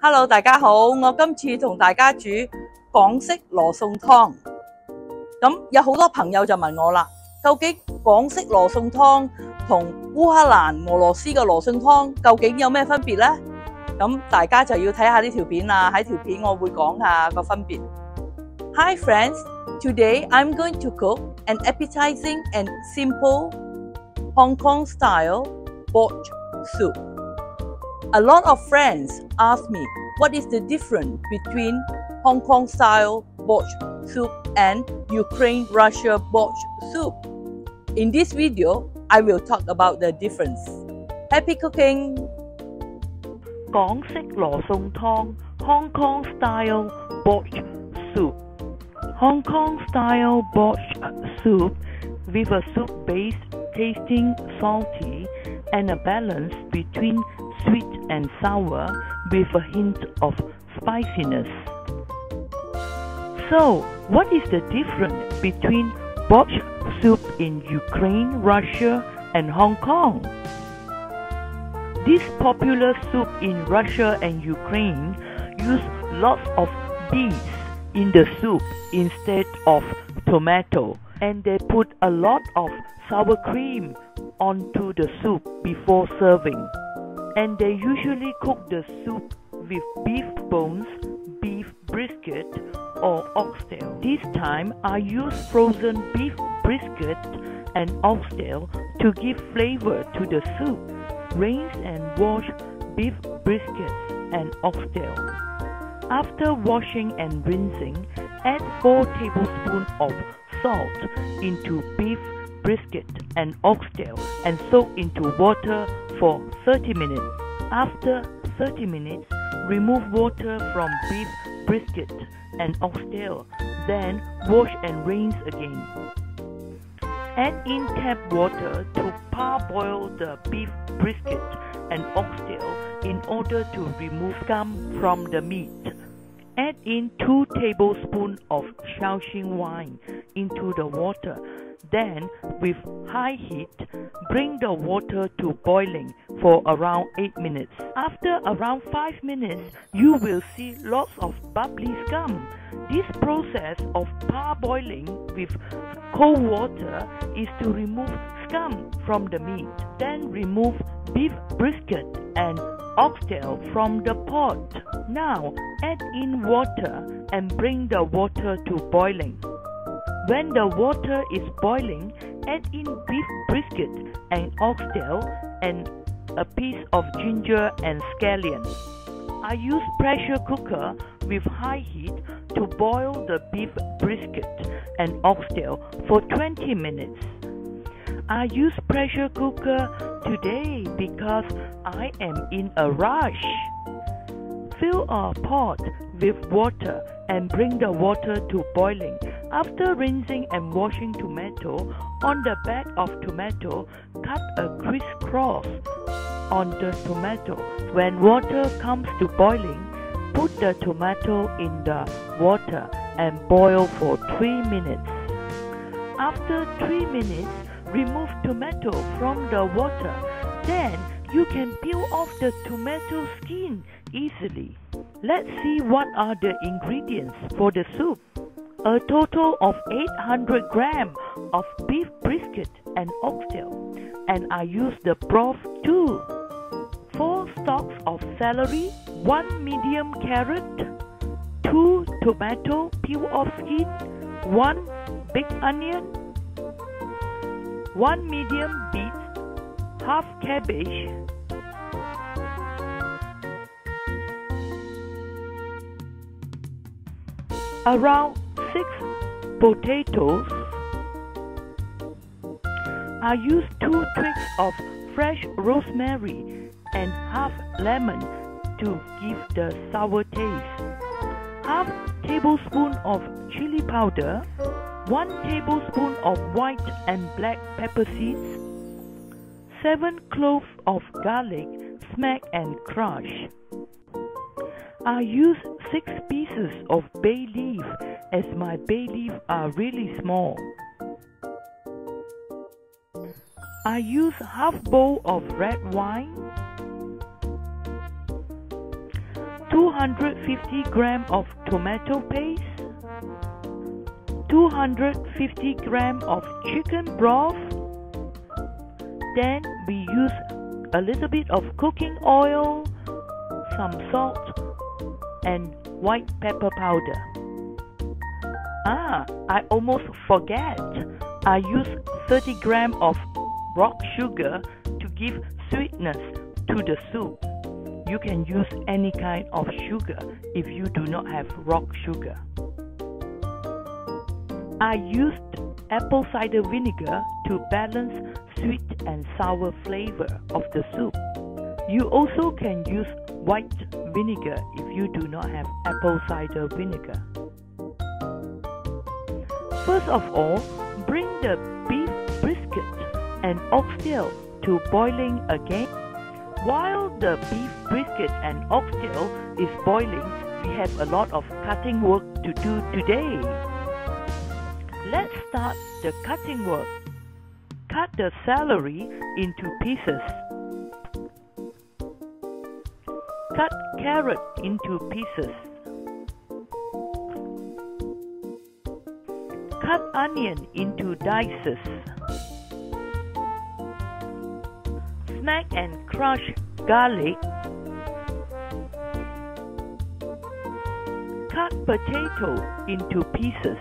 Hello， 大家好，我今次同大家煮港式羅宋湯。咁有好多朋友就問我啦，究竟港式羅宋湯同烏克蘭、俄羅斯嘅羅宋湯究竟有咩分別呢？咁大家就要睇下呢條片啦，喺條片我會講下個分別。Hi friends, today I'm going to cook an appetizing and simple Hong Kong style borscht soup.A lot of friends ask me what is the difference between Hong Kong style borscht soup and Ukraine-Russia borscht soup. In this video, I will talk about the difference. Happy cooking! 港式羅宋湯 Hong Kong style borscht soup. Hong Kong style borscht soup with a soup base tasting salty and a balance between sweet and sour with a hint of spiciness. So, what is the difference between borscht soup in Ukraine, Russia and Hong Kong? This popular soup in Russia and Ukraine use lots of beets in the soup instead of tomato, and they put a lot of sour cream onto the soup before serving.And they usually cook the soup with beef bones, beef brisket or oxtail. This time I use frozen beef brisket and oxtail to give flavor to the soup. Rinse and wash beef briskets and oxtail. After washing and rinsing, add 4 tablespoons of salt into beef brisket and oxtail and soak into water for 30 minutes. After 30 minutes, remove water from beef brisket and oxtail, then wash and rinse again. Add in tap water to parboil the beef brisket and oxtail in order to remove scum from the meat. Add in 2 tablespoons of Shaoxing wine into the water.Then, with high heat, bring the water to boiling for around 8 minutes. After around 5 minutes, you will see lots of bubbly scum. This process of parboiling with cold water is to remove scum from the meat. Then remove beef brisket and oxtail from the pot. Now, add in water and bring the water to boiling.When the water is boiling, add in beef brisket and oxtail and a piece of ginger and scallion. I use pressure cooker with high heat to boil the beef brisket and oxtail for 20 minutes. I use pressure cooker today because I am in a rush. Fill a pot with water and bring the water to boiling.After rinsing and washing tomato, on the back of tomato, cut a crisscross on the tomato. When water comes to boiling, put the tomato in the water and boil for 3 minutes. After 3 minutes, remove tomato from the water. Then you can peel off the tomato skin easily. Let's see what are the ingredients for the soup.A total of 800 grams of beef brisket and oxtail, and I use the broth too. 4 stalks of celery, 1 medium carrot, 2 tomato peel off skin, 1 big onion, 1 medium beet, half cabbage, around 6 potatoes. I use 2 twigs of fresh rosemary and half lemon to give the sour taste. Half tablespoon of chili powder, 1 tablespoon of white and black pepper seeds, 7 cloves of garlic smack and crush. I use 6 pieces of bay leaf as my bay leaf are really small. I use half bowl of red wine, 250 grams of tomato paste, 250 grams of chicken broth. Then we use a little bit of cooking oil, some salt, and white pepper powder. I almost forget. I use 30 grams of rock sugar to give sweetness to the soup. You can use any kind of sugar if you do not have rock sugar. I used apple cider vinegar to balance sweet and sour flavor of the soup. You also can use white vinegar if you do not have apple cider vinegar. First of all, bring the beef brisket and oxtail to boiling again. While the beef brisket and oxtail is boiling, we have a lot of cutting work to do today. Let's start the cutting work. Cut the celery into pieces. Cut carrot into pieces. Cut onion into dices. Smack and crush garlic. Cut potato into pieces.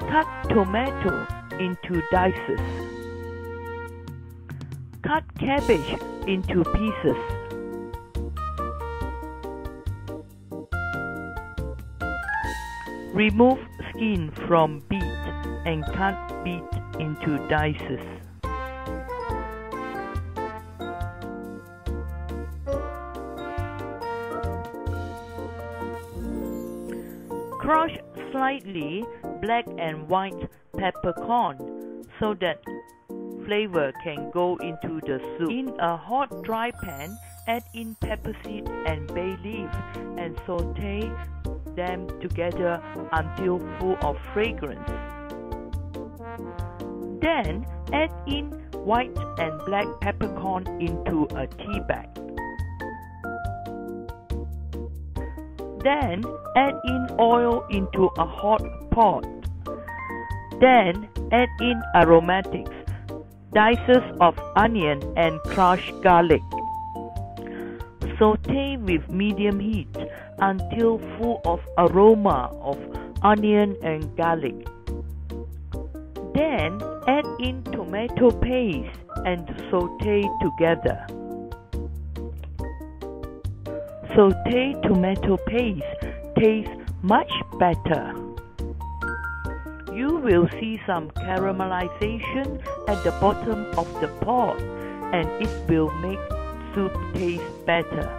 Cut tomato into dices. Cut cabbage into pieces. Remove skin from beet and cut beet into dices. Crush slightly black and white peppercorn so that flavor can go into the soup. In a hot dry pan, add in pepper seed and bay leaf and saute them together until full of fragrance. Then add in white and black peppercorn into a tea bag. Then add in oil into a hot pot. Then add in aromatics, dices of onion and crushed garlic. Saute with medium heat until full of aroma of onion and garlic. Then add in tomato paste and saute together. Saute tomato paste tastes much better. You will see some caramelization at the bottom of the pot, and it will make soup taste better.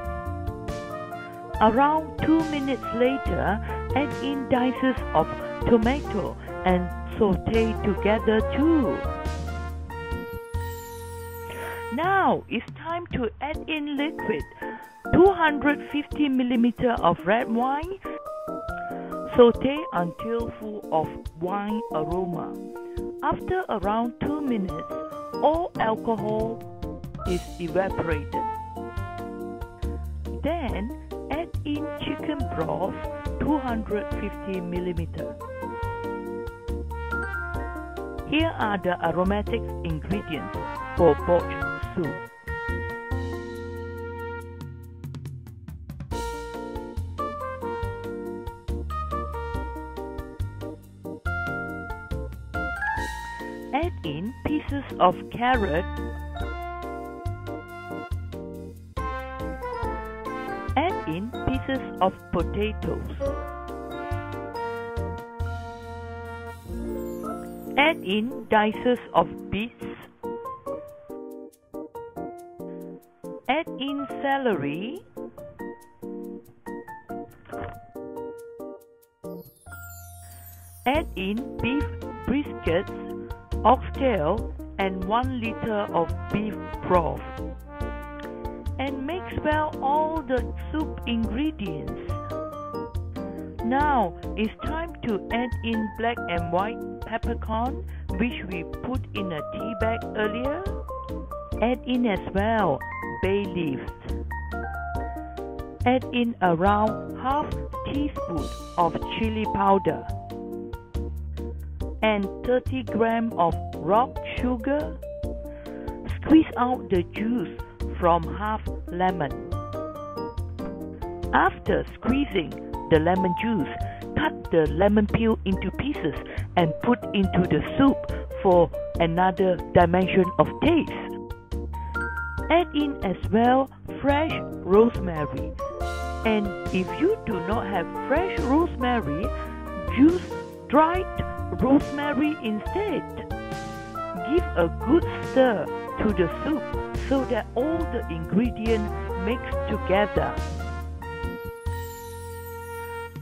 Around 2 minutes later, add in dices of tomato and saute together too. Now it's time to add in liquid. 250 ml of red wine. Saute until full of wine aroma. After around 2 minutes, all alcohol is evaporated. Then add in chicken broth, 250 ml. Here are the aromatic ingredients for borscht soup. Add in pieces of carrot. Add in pieces of potatoes. Add in dices of beets. Add in celery. Add in beef briskets, oxtail, and 1 liter of beef broth. And mix well all the soup ingredients. Now it's time to add in black and white peppercorn, which we put in a tea bag earlier. Add in as well bay leaves. Add in around half teaspoon of chili powder and 30 grams of rock sugar. Squeeze out the juice from half lemon. After squeezing the lemon juice, cut the lemon peel into pieces and put into the soup for another dimension of taste. Add in as well fresh rosemary, and if you do not have fresh rosemary, use dried rosemary instead. Give a good stir to the soup so that all the ingredients mix together.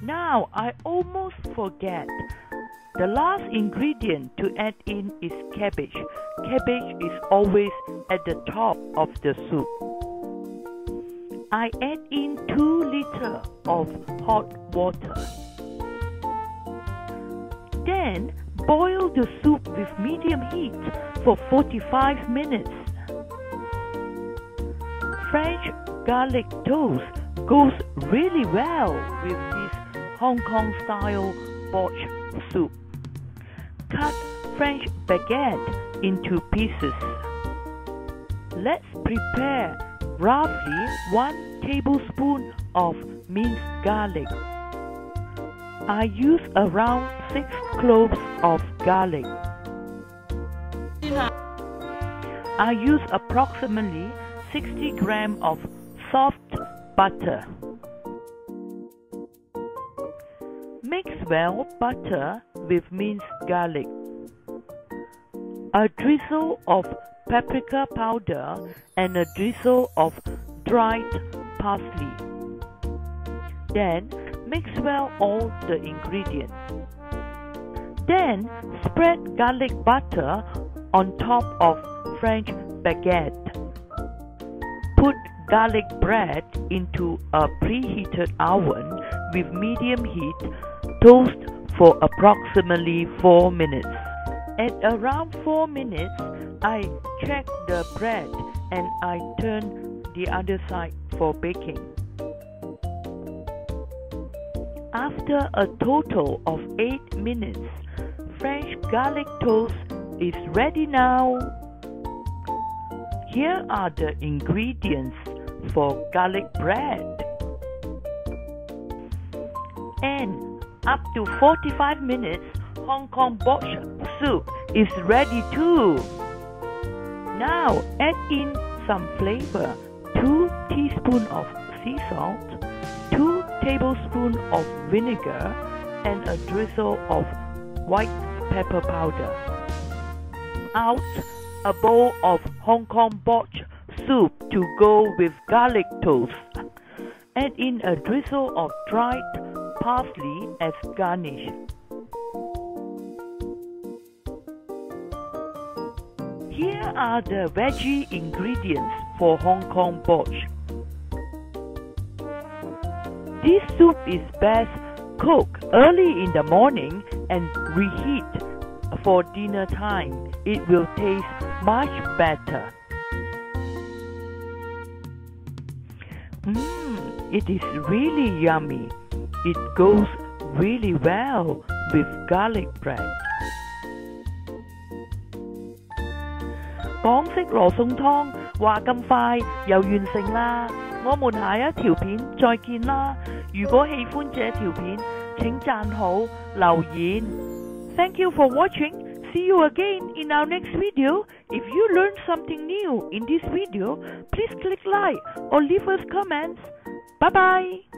Now I almost forget. The last ingredient to add in is cabbage. Cabbage is always at the top of the soup. I add in 2 liters of hot water. Then boil the soup with medium heat for 45 minutes. French garlic toast goes really well with this Hong Kong style borscht soup. Cut French baguette into pieces. Let's prepare roughly 1 tablespoon of minced garlic. I use around 6 cloves of garlic. I use approximately 60 grams of soft butter. Mix well butter with minced garlic. A drizzle of paprika powder and a drizzle of dried parsley. Then mix well all the ingredients. Then spread garlic butter on top of French baguette. Put garlic bread into a preheated oven with medium heat. Toast for approximately 4 minutes. At around 4 minutes, I check the bread and I turn the other side for baking. After a total of 8 minutes, French garlic toast is ready now. Here are the ingredients for garlic bread. And up to 45 minutes, Hong Kong borscht soup is ready too. Now add in some flavor, 2 teaspoons of sea salt, 2 tablespoons of vinegar, and a drizzle of white pepper powder. Out a bowl of Hong Kong borscht soup to go with garlic toast. Add in a drizzle of dried parsley as garnish. Here are the veggie ingredients for Hong Kong borscht. This soup is best cooked early in the morning and reheat for dinner time. It will taste much better. It is really yummy. It goes really well with garlic bread. 港式羅宋湯話咁快又完成啦，我們下一條片再見啦！如果喜歡這條片，請讚好留言。Thank you for watching. See you again in our next video. If you learned something new in this video, please click like or leave us comments. Bye bye.